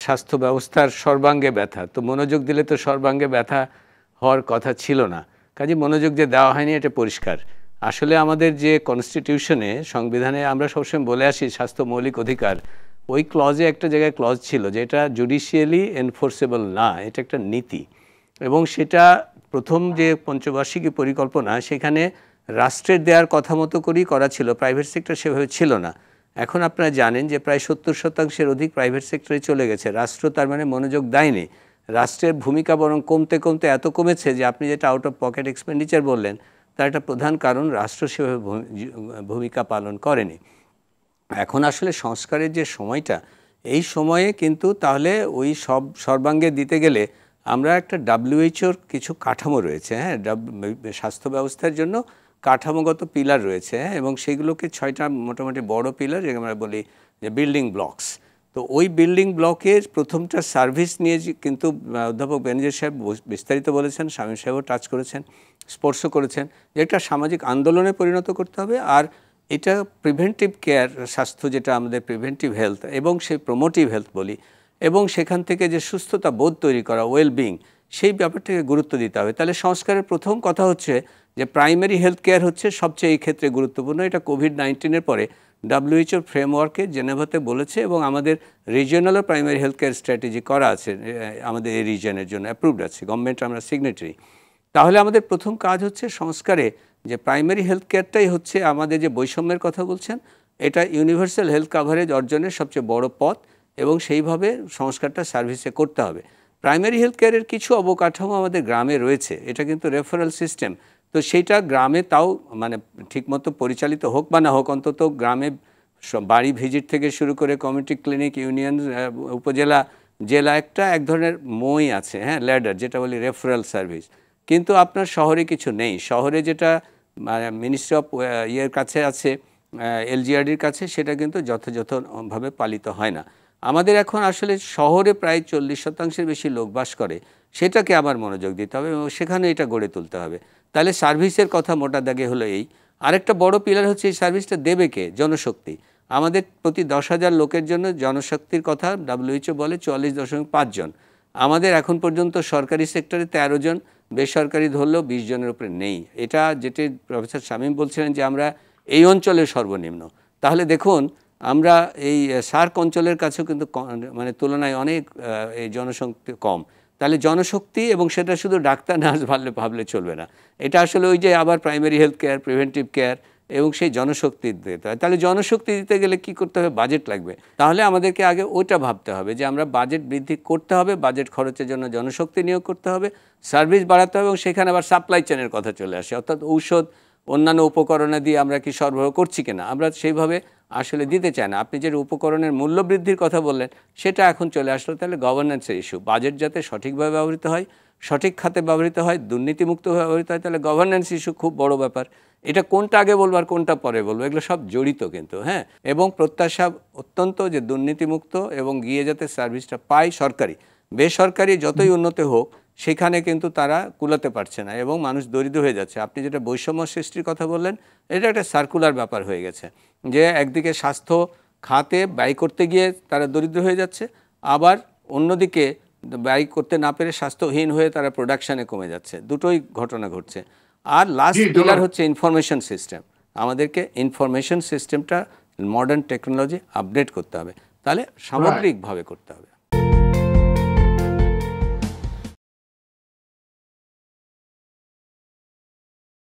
স্বাস্থ্য ব্যবস্থার সর্বাঙ্গে ব্যথা, তো মনোযোগ দিলে তো সর্বাঙ্গে ব্যথা হওয়ার কথা ছিল না, কাজে মনোযোগ যে দেওয়া হয়নি এটা পরিষ্কার। আসলে আমাদের যে কনস্টিটিউশনে, সংবিধানে আমরা সবসময় বলে আসি স্বাস্থ্য মৌলিক অধিকার, ওই ক্লজে একটা জায়গায় ক্লজ ছিল যে এটা জুডিশিয়ালি এনফোর্সেবল না, এটা একটা নীতি। এবং সেটা প্রথম যে পঞ্চবার্ষিকী পরিকল্পনা সেখানে রাষ্ট্রের দেওয়ার কথা মতো করেই করা ছিল, প্রাইভেট সেক্টর সেভাবে ছিল না। এখন আপনারা জানেন যে প্রায় 70% অধিক প্রাইভেট সেক্টরে চলে গেছে, রাষ্ট্র তার মানে মনোযোগ দেয়নি। রাষ্ট্রের ভূমিকা বরং কমতে কমতে এত কমেছে যে আপনি যেটা আউট অফ পকেট এক্সপেন্ডিচার বললেন তার একটা প্রধান কারণ রাষ্ট্র সেভাবে ভূমিকা পালন করেনি। এখন আসলে সংস্কারের যে সময়টা, এই সময়ে কিন্তু তাহলে ওই সর্বাঙ্গে দিতে গেলে আমরা একটা WHO কিছু কাঠামো রয়েছে, হ্যাঁ, স্বাস্থ্য ব্যবস্থার জন্য কাঠামোগত পিলার রয়েছে, হ্যাঁ, এবং সেগুলোকে 6টা মোটামুটি বড় পিলার, যেটা আমরা বলি যে বিল্ডিং ব্লকস। তো ওই বিল্ডিং ব্লকের প্রথমটা সার্ভিস নিয়ে কিন্তু অধ্যাপক বেনজির সাহেব বিস্তারিত বলেছেন, শামীম সাহেবও টাচ করেছেন, স্পর্শ করেছেন, যে একটা সামাজিক আন্দোলনে পরিণত করতে হবে। আর এটা প্রিভেন্টিভ কেয়ার, স্বাস্থ্য যেটা আমাদের প্রিভেন্টিভ হেলথ এবং সেই প্রমোটিভ হেলথ বলি, এবং সেখান থেকে যে সুস্থতা বোধ তৈরি করা, ওয়েলবিং, সেই ব্যাপারটাকে গুরুত্ব দিতে হবে। তাহলে সংস্কারের প্রথম কথা হচ্ছে যে প্রাইমারি হেলথ কেয়ার হচ্ছে সবচেয়ে এই ক্ষেত্রে গুরুত্বপূর্ণ। এটা কোভিড-19-এর পরে WHO ফ্রেমওয়ার্কে জেনেভাতে বলেছে এবং আমাদের রিজিওনালও প্রাইমারি হেলথ কেয়ার স্ট্র্যাটেজি করা আছে, আমাদের এই রিজিয়নের জন্য অ্যাপ্রুভড আছে, গভর্নমেন্ট আমরা সিগনেটারি। তাহলে আমাদের প্রথম কাজ হচ্ছে সংস্কারে যে প্রাইমারি হেলথ কেয়ারটাই হচ্ছে আমাদের যে বৈষম্যের কথা বলছেন, এটা ইউনিভার্সাল হেলথ কাভারেজ অর্জনের সবচেয়ে বড় পথ, এবং সেইভাবে সংস্কারটা সার্ভিসে করতে হবে। প্রাইমারি হেলথ কেয়ারের কিছু অবকাঠামো আমাদের গ্রামে রয়েছে, এটা কিন্তু রেফারেল সিস্টেম, তো সেইটা গ্রামে তাও মানে ঠিকমতো পরিচালিত হোক বা না হোক, অন্তত গ্রামে বাড়ি ভিজিট থেকে শুরু করে কমিউনিটি ক্লিনিক, ইউনিয়ন, উপজেলা, জেলা একটা এক ধরনের মই আছে, হ্যাঁ, ল্যাডার, যেটা বলি রেফারেল সার্ভিস। কিন্তু আপনার শহরে কিছু নেই। শহরে যেটা মিনিস্ট্রি অফ ইয়ের কাছে আছে, LGRDর কাছে, সেটা কিন্তু যথাযথভাবে পালিত হয় না। আমাদের এখন আসলে শহরে প্রায় 40% বেশি লোক বাস করে, সেটাকে আবার মনোযোগ দিতে হবে এবং সেখানে এটা গড়ে তুলতে হবে। তাহলে সার্ভিসের কথা মোটা দাগে হলো এই। আরেকটা বড় পিলার হচ্ছে এই সার্ভিসটা দেবে কে? জনশক্তি। আমাদের প্রতি 10,000 লোকের জন্য জনশক্তির কথা WHO বলে 44.5 জন। আমাদের এখন পর্যন্ত সরকারি সেক্টরে 13 জন, বেসরকারি ধরলেও 20 জনের উপরে নেই। এটা যেটি প্রফেসর শামীম বলছিলেন যে আমরা এই অঞ্চলের সর্বনিম্ন। তাহলে দেখুন আমরা এই সার্ক অঞ্চলের কাছেও কিন্তু মানে তুলনায় অনেক এই জনশক্তি কম। তাহলে জনশক্তি, এবং সেটা শুধু ডাক্তার নার্স ভাবলে চলবে না, এটা আসলে ওই যে আবার primary health care, preventive care এবং সেই জনশক্তি দিতে হয়। তাহলে জনশক্তি দিতে গেলে কি করতে হবে? বাজেট লাগবে। তাহলে আমাদেরকে আগে ওইটা ভাবতে হবে যে আমরা বাজেট বৃদ্ধি করতে হবে, বাজেট খরচের জন্য জনশক্তি নিয়োগ করতে হবে, সার্ভিস বাড়াতে হবে, এবং সেখানে আবার সাপ্লাই চেনের কথা চলে আসে, অর্থাৎ ঔষধ, অন্যান্য উপকরণে দিয়ে আমরা কি সরবরাহ করছি কিনা, আমরা সেইভাবে আসলে দিতে চায় না। আপনি যে উপকরণের মূল্য বৃদ্ধির কথা বললেন সেটা এখন চলে আসলো। তাহলে গভর্নেন্সের ইস্যু, বাজেট যাতে সঠিকভাবে ব্যবহৃত হয়, সঠিক খাতে ব্যবহৃত হয়, দুর্নীতিমুক্তভাবে ব্যবহৃত হয়, তাহলে গভর্নেন্স ইস্যু খুব বড় ব্যাপার। এটা কোনটা আগে বলবো আর কোনটা পরে বলবো, এগুলো সব জড়িত কিন্তু, হ্যাঁ। এবং প্রত্যাশা অত্যন্ত যে দুর্নীতিমুক্ত এবং গিয়ে যাতে সার্ভিসটা পায় সরকারি, বেসরকারি যতই উন্নত হোক সেখানে কিন্তু তারা কুলাতে পারছে না এবং মানুষ দরিদ্র হয়ে যাচ্ছে। আপনি যেটা বৈষম্য সৃষ্টির কথা বললেন, এটা একটা সার্কুলার ব্যাপার হয়ে গেছে যে একদিকে স্বাস্থ্য খাতে ব্যয় করতে গিয়ে তারা দরিদ্র হয়ে যাচ্ছে, আবার অন্যদিকে ব্যয় করতে না পেরে স্বাস্থ্যহীন হয়ে তারা প্রোডাকশানে কমে যাচ্ছে। দুটোই ঘটনা ঘটছে। আর লাস্ট পিলার হচ্ছে ইনফরমেশন সিস্টেম। আমাদেরকে ইনফরমেশন সিস্টেমটা মডার্ন টেকনোলজি আপডেট করতে হবে, তাহলে সামগ্রিকভাবে করতে হবে।